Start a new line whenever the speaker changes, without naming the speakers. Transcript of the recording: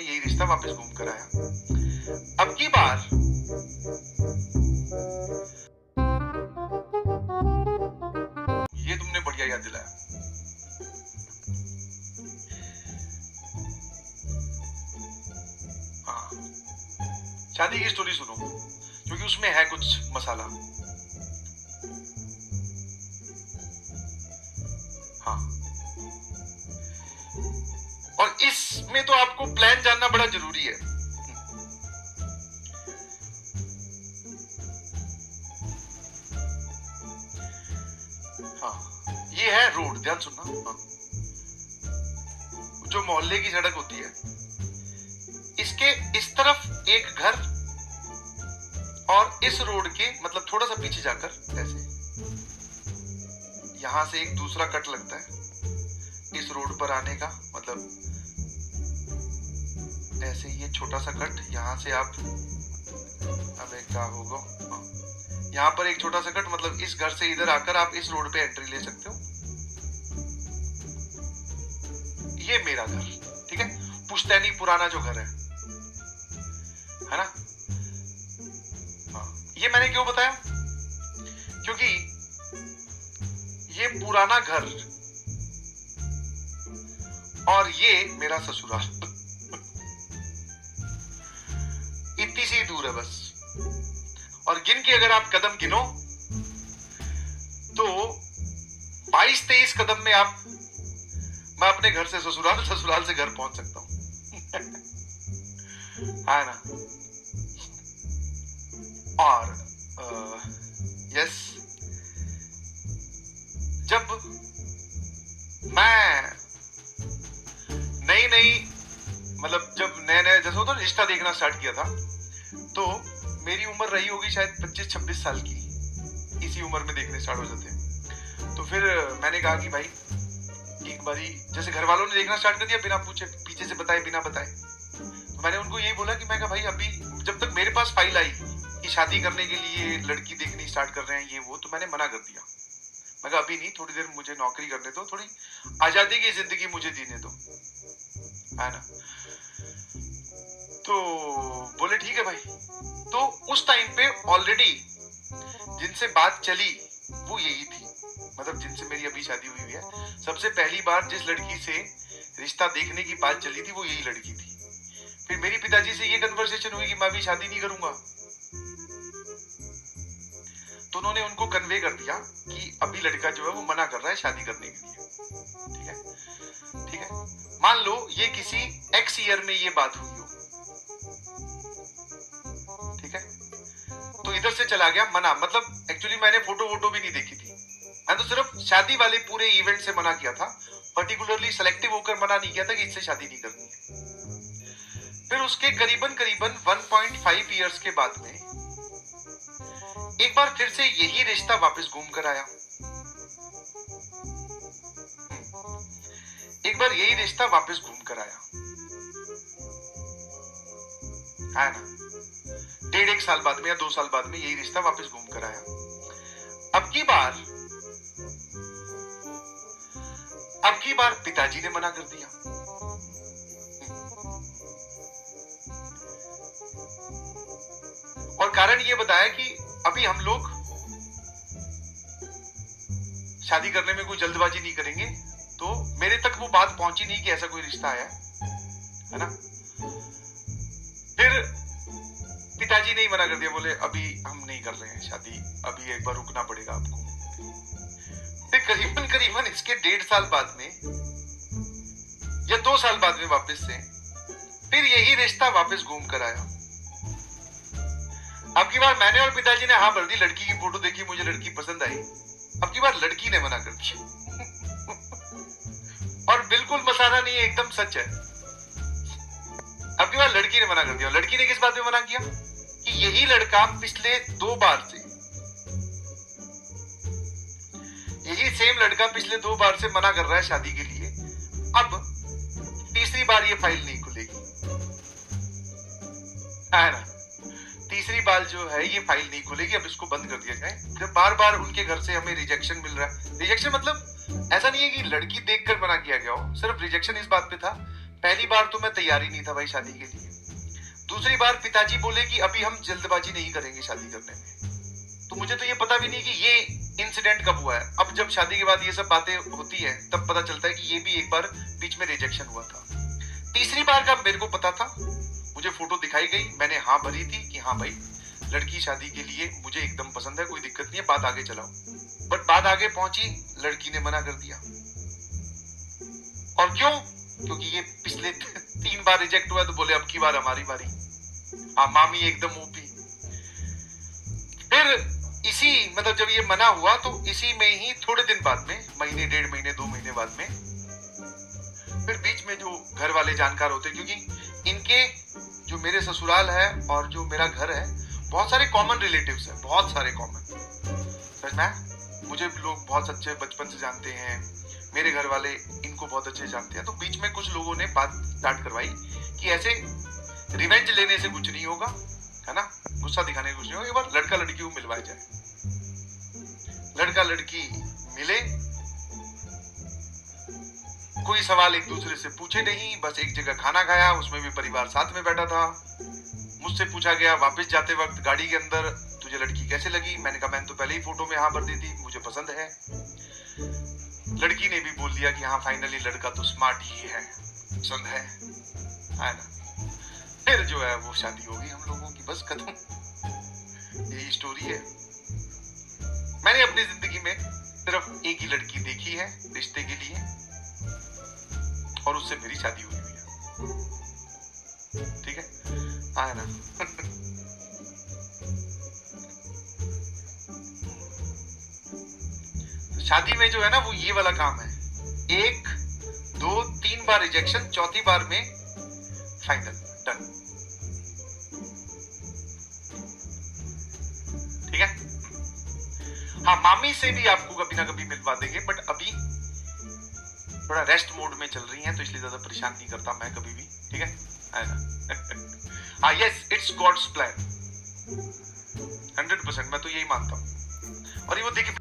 में यही रिश्ता वापस घूम कर आया। अब की बार ये तुमने बढ़िया याद दिलाया। हाँ, शादी की स्टोरी सुनो क्योंकि उसमें है कुछ मसाला। हाँ, और इसमें तो आपको प्लान जानना बड़ा जरूरी है। हाँ, ये है रोड, ध्यान सुनना। हाँ, जो मोहल्ले की सड़क होती है, इसके इस तरफ एक घर और इस रोड के मतलब थोड़ा सा पीछे जाकर ऐसे यहां से एक दूसरा कट लगता है इस रोड पर आने का, मतलब ऐसे ये छोटा सा कट यहां से आप, अब एक क्या होगा, यहां पर एक छोटा सा कट, मतलब इस घर से इधर आकर आप इस रोड पे एंट्री ले सकते हो। ये मेरा घर, ठीक है, पुश्तैनी पुराना जो घर है ना। हाँ, ये मैंने क्यों बताया, क्योंकि ये पुराना घर और ये मेरा ससुराल इतनी सी दूर है बस। और गिन के अगर आप कदम गिनो तो 22-23 कदम में आप, मैं अपने घर से ससुराल, ससुराल से घर पहुंच सकता हूं है ना। और यस, जब मैं नई नई, मतलब जब नए नए जैसे होता रिश्ता देखना स्टार्ट किया था, तो मेरी उम्र रही होगी शायद 25-26 साल की। इसी उम्र में देखने स्टार्ट हो जाते हैं। तो फिर मैंने कहा कि भाई एक बारी, जैसे घर वालों ने देखना स्टार्ट कर दिया बिना पूछे, पीछे से बताए बिना बताए, तो मैंने उनको यही बोला कि मैं कहा भाई अभी जब तक मेरे पास फाइल आई कि शादी करने के लिए लड़की देखनी स्टार्ट कर रहे हैं ये वो, तो मैंने मना कर दिया। मैं कहा अभी नहीं, थोड़ी देर मुझे नौकरी करने दो, थोड़ी आजादी की जिंदगी मुझे जीने दो, है ना। तो बोले ठीक है भाई। तो उस टाइम पे ऑलरेडी जिनसे बात चली वो यही थी, मतलब जिनसे मेरी अभी शादी हुई है, सबसे पहली बार जिस लड़की से रिश्ता देखने की बात चली थी वो यही लड़की थी। फिर मेरी पिताजी से ये कन्वर्सेशन हुई कि मैं अभी शादी नहीं करूंगा, तो उन्होंने उनको कन्वे कर दिया कि अभी लड़का जो है वो मना कर रहा है शादी करने के लिए। ठीक है, ठीक है, मान लो ये किसी एक्स ईयर में ये बात हुई हो, ठीक है, तो इधर से चला गया मना, मतलब एक्चुअली मैंने फोटो वोटो भी नहीं देखी थी, मैंने तो सिर्फ शादी वाले पूरे इवेंट से मना किया था, पर्टिकुलरली सेलेक्टिव होकर मना नहीं किया था कि इससे शादी नहीं करनी है। फिर उसके करीबन करीबन 1.5 इयर्स के बाद में एक बार फिर से यही रिश्ता वापस घूम कर आया। एक बार यही रिश्ता वापस घूम कर आया, है ना। 1.5 साल बाद में या 2 साल बाद में यही रिश्ता वापस घूम कर आया। अब की बार पिताजी ने मना कर दिया। और कारण ये बताया कि अभी हम लोग शादी करने में कोई जल्दबाजी नहीं करेंगे, तो मेरे तक वो बात पहुंची नहीं कि ऐसा कोई रिश्ता आया है ना। फिर पिताजी ने ही मना कर दिया, बोले अभी हम नहीं कर रहे हैं शादी, अभी एक बार रुकना पड़ेगा आपको। फिर करीबन करीबन इसके 1.5 साल बाद में या 2 साल बाद में वापस से फिर यही रिश्ता वापस घूम कर आया। अब की बार मैंने और पिताजी ने हाँ भर दी, लड़की की फोटो देखी, मुझे लड़की पसंद आई। अब की बार लड़की ने मना कर दिया और बिल्कुल मसाला नहीं है, एकदम सच है। अब की बार लड़की ने मना कर दिया। लड़की ने किस बात में मना किया कि यही लड़का पिछले 2 बार से, यही सेम लड़का पिछले 2 बार से मना कर रहा है शादी के लिए, अब तीसरी बार ये फाइल नहीं खुलेगी, है ना। तीसरी बार जो है ये फाइल नहीं खुलेगी, अब इसको बंद कर दिया जाए। जब बार बार उनके घर से हमें रिजेक्शन मिल रहा है, रिजेक्शन मतलब ऐसा नहीं है कि लड़की देखकर मना किया गया हो, सिर्फ रिजेक्शन इस बात पे था पहली बार तो मैं तैयार ही नहीं था भाई शादी के लिए। दूसरी बार पिताजी बोले कि अभी हम जल्दबाजी नहीं करेंगे शादी करने में। तो मुझे तो ये पता भी नहीं कि ये इंसिडेंट कब हुआ है। अब जब शादी के बाद ये सब बातें होती है तब पता चलता है कि ये भी एक बार बीच में रिजेक्शन हुआ था। तीसरी बार का मेरे को पता था, मुझे फोटो दिखाई गई, मैंने हाँ भरी थी कि हाँ भाई लड़की शादी के लिए मुझे एकदम पसंद है, कोई दिक्कत नहीं है, बात आगे चलाओ। बट बात आगे पहुंची, लड़की ने मना कर दिया। और क्यों? क्योंकि ये पिछले 3 बार रिजेक्ट हुआ, तो बोले अब की बार हमारी बारी। हाँ, मामी एकदम ओपी। फिर इसी मतलब जब ये मना हुआ तो इसी में ही थोड़े दिन बाद में, महीने, 1.5 महीने, 2 महीने बाद में, फिर बीच में जो घर वाले जानकार होते, क्योंकि इनके जो मेरे ससुराल है और जो मेरा घर है, बहुत सारे कॉमन रिलेटिव्स हैं, बहुत सारे कॉमन। समझ में? मुझे लोग बहुत अच्छे बचपन से जानते हैं, मेरे घर वाले इनको बहुत अच्छे जानते हैं। तो बीच में कुछ लोगों ने बात स्टार्ट करवाई कि ऐसे रिवेंज लेने से कुछ नहीं होगा, है ना, गुस्सा दिखाने से कुछ नहीं होगा, एक बार लड़का लड़की को मिलवाया जाए। लड़का लड़की मिले, कोई सवाल एक दूसरे से पूछे नहीं, बस एक जगह खाना खाया, उसमें भी परिवार साथ में बैठा था। मुझसे पूछा गया वापस जाते वक्त गाड़ी के अंदर, तुझे लड़की कैसे लगी? मैंने कहा मैंने तो पहले ही फोटो में हाँ भर दी थी, मुझे पसंद है। लड़की ने भी बोल दिया कि हाँ फाइनली लड़का तो स्मार्ट ही है, पसंद है ना। फिर जो है वो शादी होगी हम लोगों की, बस खत्म। यही स्टोरी है। मैंने अपनी जिंदगी में सिर्फ एक ही लड़की देखी है रिश्ते के लिए, और उससे मेरी शादी हुई है। ठीक है, हाँ ना। शादी में जो है ना वो ये वाला काम है, 1, 2, 3 बार रिजेक्शन, चौथी बार में फाइनल, डन। ठीक है। हाँ, मामी से भी आपको कभी ना कभी मिलवा देंगे, बट अभी थोड़ा रेस्ट मोड में चल रही हैं, तो इसलिए ज्यादा परेशान नहीं करता मैं कभी भी। ठीक है ना। हाँ, यस, इट्स गॉड्स प्लान, 100%। मैं तो यही मानता हूँ, और ये वो देखिए